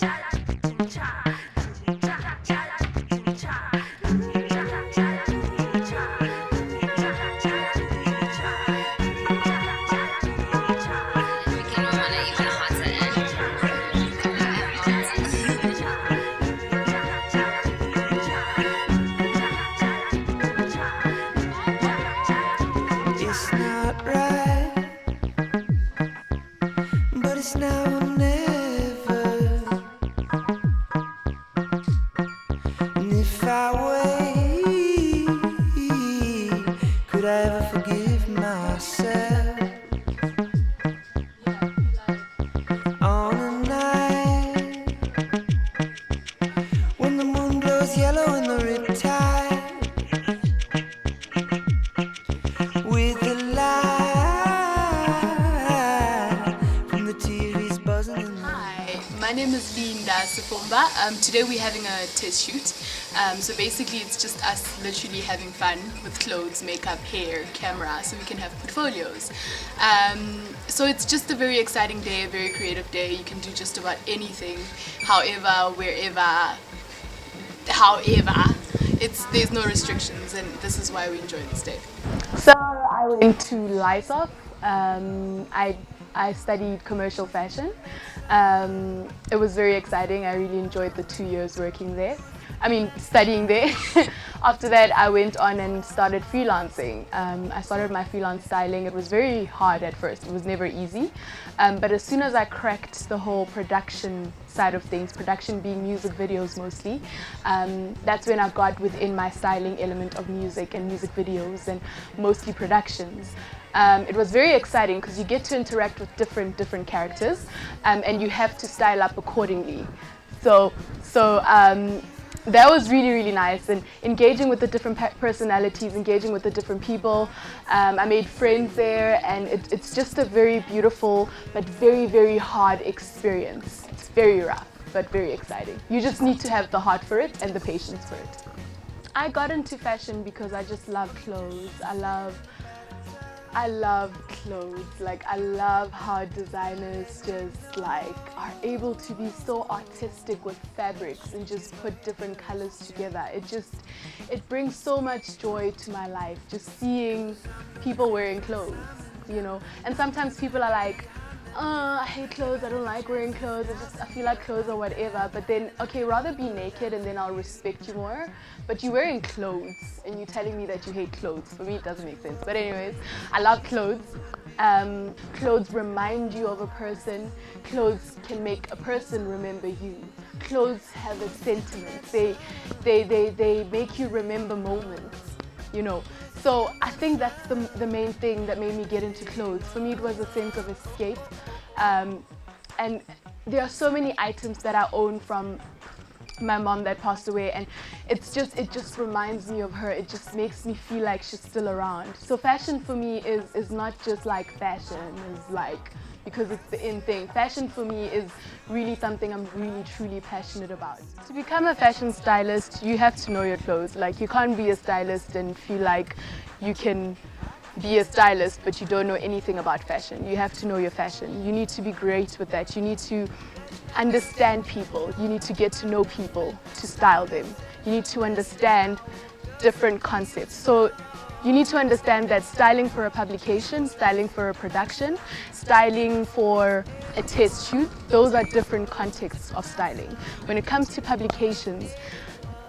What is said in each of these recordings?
It's not right, but it's now or never. And if I wait, could I ever forgive myself? On a night when the moon glows yellow in the riptide, with the light from the TV's buzzing in the... Hi, my name is Sifumba. Today we're having a test shoot. So basically it's just us literally having fun with clothes, makeup, hair, camera, so we can have portfolios. So it's just a very exciting day, a very creative day. You can do just about anything, however, wherever, there's no restrictions, and this is why we enjoy this day. So I went to Lysof. I studied commercial fashion. It was very exciting. I really enjoyed the 2 years working there. Studying there. After that, I went on and started freelancing. I started my freelance styling. It was very hard at first. It was never easy. But as soon as I cracked the whole production side of things, production being music videos mostly, that's when I got within my styling element of music and music videos and mostly productions. It was very exciting because you get to interact with different characters, and you have to style up accordingly. So that was really nice, and engaging with the different personalities, engaging with the different people. I made friends there, and it's just a very beautiful but very hard experience. It's very rough but very exciting. You just need to have the heart for it and the patience for it. I got into fashion because I just love clothes. I love clothes. Like, I love how designers just are able to be so artistic with fabrics and just put different colors together. It brings so much joy to my life, just seeing people wearing clothes, you know. And sometimes people are like, oh, I hate clothes, I don't like wearing clothes, I feel like clothes or whatever. But then, okay, rather be naked and then I'll respect you more. But you're wearing clothes and you're telling me that you hate clothes. For me, it doesn't make sense. But anyways, I love clothes. Clothes remind you of a person. Clothes can make a person remember you. Clothes have a sentiment. They make you remember moments, you know. So I think that's the main thing that made me get into clothes. For me, it was a sense of escape. And there are so many items that I own from my mom that passed away, and it just reminds me of her. It just makes me feel like she's still around. So fashion for me is not just like fashion, is like because it's the in thing. Fashion for me is really something I'm really truly passionate about. To become a fashion stylist, you have to know your clothes. Like, you can't be a stylist and feel like you can be a stylist but you don't know anything about fashion. You have to know your fashion. You need to be great with that. You need to understand people. You need to get to know people to style them. You need to understand different concepts. So you need to understand that styling for a publication, styling for a production, styling for a test shoot, those are different contexts of styling. When it comes to publications,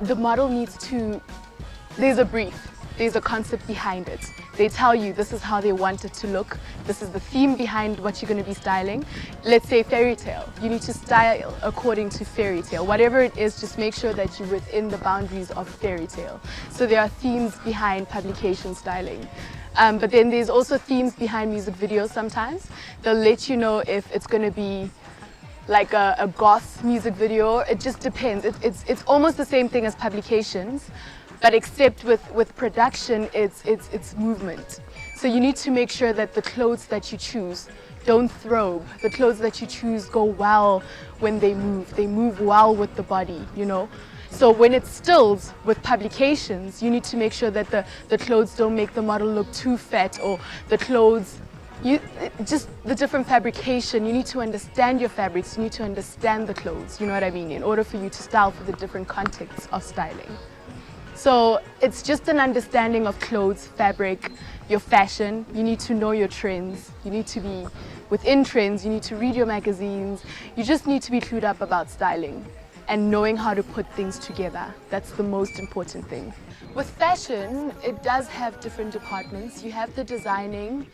the model needs to, there's a brief. There's a concept behind it. They tell you this is how they want it to look. This is the theme behind what you're going to be styling. Let's say fairy tale. You need to style according to fairy tale. Whatever it is, just make sure that you're within the boundaries of fairy tale. So there are themes behind publication styling. But then there's also themes behind music videos sometimes. They'll let you know if it's going to be like a goth music video. It just depends. It's almost the same thing as publications. But except with production, it's movement. So you need to make sure that the clothes that you choose don't throw. The clothes that you choose go well when they move. They move well with the body, you know. So when it's stills with publications, you need to make sure that the clothes don't make the model look too fat, or the clothes just the different fabrication. You need to understand your fabrics. You need to understand the clothes. You know what I mean? In order for you to style for the different contexts of styling. So it's just an understanding of clothes, fabric, your fashion. You need to know your trends. You need to be within trends. You need to read your magazines. You just need to be clued up about styling and knowing how to put things together. That's the most important thing. With fashion, it does have different departments. You have the designing.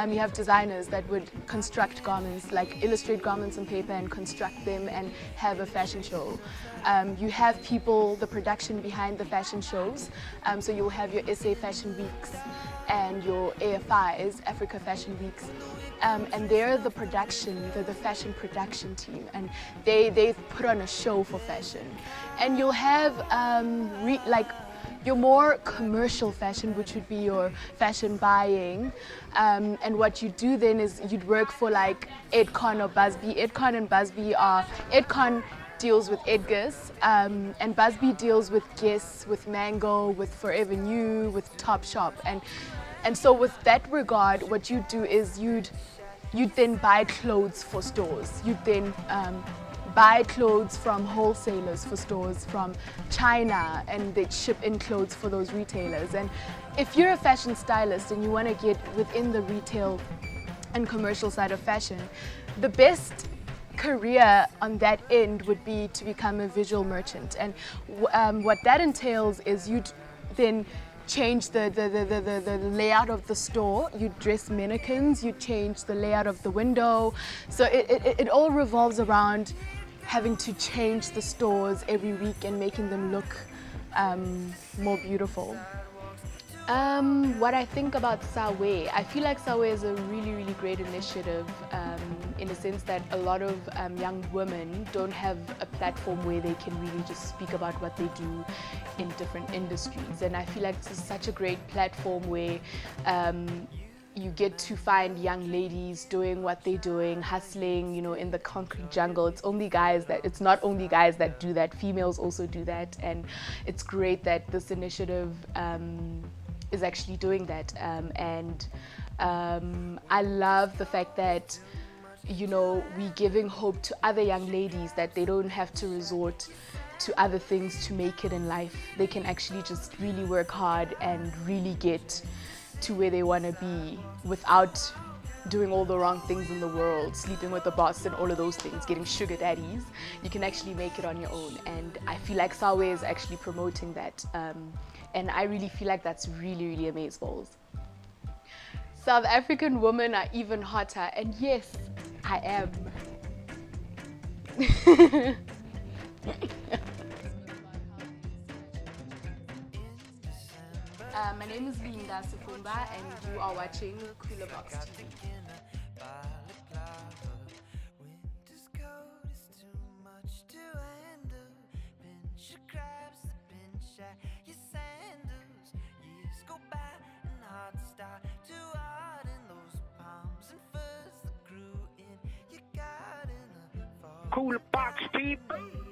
You have designers that would construct garments, like illustrate garments on paper and construct them and have a fashion show. You have people, the production behind the fashion shows. So you'll have your SA Fashion Weeks and your AFIs, Africa Fashion Weeks. And they're the production, they're the fashion production team, and they put on a show for fashion. And you'll have your more commercial fashion, which would be your fashion buying. And what you do then is you'd work for like Edcon or Busby. Edcon and Busby are, Edcon deals with Edgar's, and Busby deals with Guess, with Mango, with Forever New, with Topshop. And so with that regard, what you do is you'd then buy clothes for stores. You'd then buy clothes from wholesalers for stores from China, and they'd ship in clothes for those retailers. And if you're a fashion stylist and you want to get within the retail and commercial side of fashion, the best career on that end would be to become a visual merchant. And what that entails is you'd then change the layout of the store. You dress mannequins, you change the layout of the window. So it all revolves around having to change the stores every week and making them look more beautiful. What I think about Sawe, I feel like Sawe is a really, really great initiative in the sense that a lot of young women don't have a platform where they can really just speak about what they do in different industries. And I feel like this is such a great platform where you get to find young ladies doing what they're doing, hustling, you know, in the concrete jungle. It's not only guys that do that, females also do that. And it's great that this initiative is actually doing that. I love the fact that, you know, we're giving hope to other young ladies that they don't have to resort to other things to make it in life. They can actually just really work hard and really get to where they want to be without doing all the wrong things in the world, sleeping with the boss and all of those things, getting sugar daddies. You can actually make it on your own. And I feel like Sawe is actually promoting that. And I really feel like that's really, really amazeballs. South African women are even hotter, and yes, I am. My name is Linda Sifumba, and you are watching Qoolerbox TV. Qoolerbox TV.